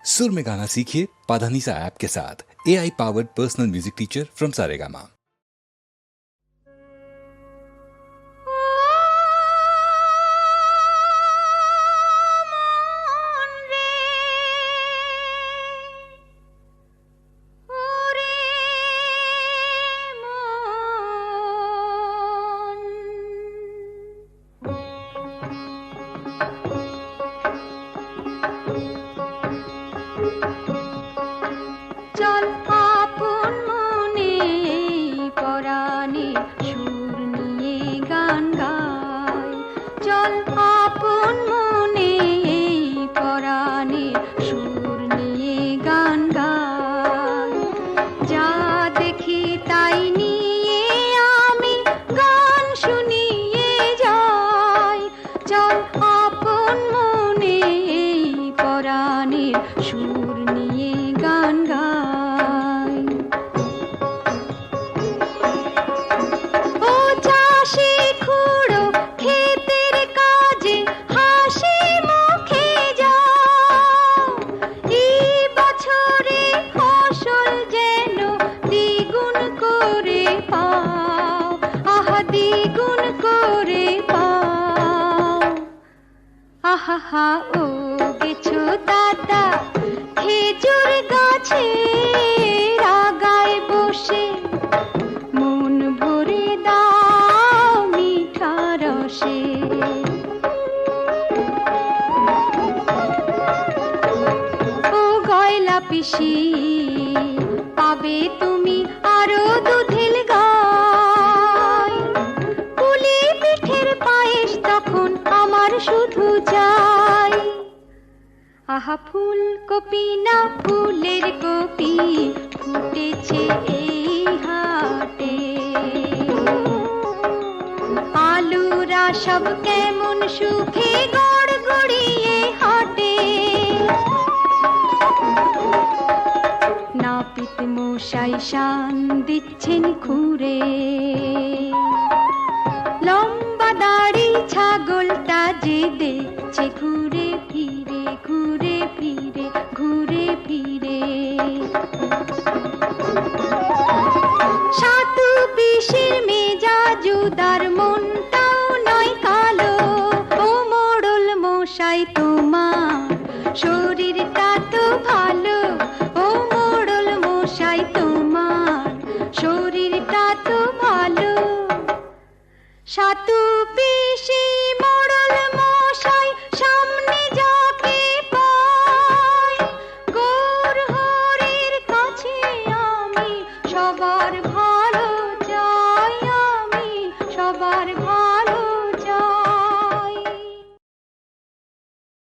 सुर में गाना सीखिए पाधानीसा ऐप के साथ। AI powered personal music teacher from Saregama. চল আপন মনে পরাণে সুর নিয়ে গান গাই, চল আপন মনে পরাণে সুর নিয়ে গান গাই। যা দেখি তাই নিয়ে আমি গান শুনিয়ে যাই, চল আপন মনে পরাণে সুর নিয়ে গান গাই। ও চাষি খুড়ো ক্ষেতের কাজে হাসি মুখে যাও, এই বছরে ফসল যেন দ্বিগুণ করে পাও, আহা দ্বিগুণ করে পাও। আহা ও গেছো দাদা খেজুর গাছে আগায় বসে, মন ভরে দাও মিঠা রসে। ও গয়লা পিসি পাবে তুমি আরো দুধের গায়, পুলি পিঠের পায়েস তখন আমার শুধু চাই। আহা ফুলকপি না ফুলের কপি ফুটেছে এই হাটে, আলুরা সব কেমন সুখে গড়গড়িয়ে হাটে। নাপিত মশাই শান দিচ্ছেন খুঁড়ে, লম্বা দাড়ি ছাগলটা যে দেখছে ঘুরে ফিরে ঘুরে ফিরে ঘুরে ফিরে। সাতু পিসের মেজাজুদার মনটাও নয় কালো, ও মোড়ল মশাই তোমার শরীরটা তো ভালো।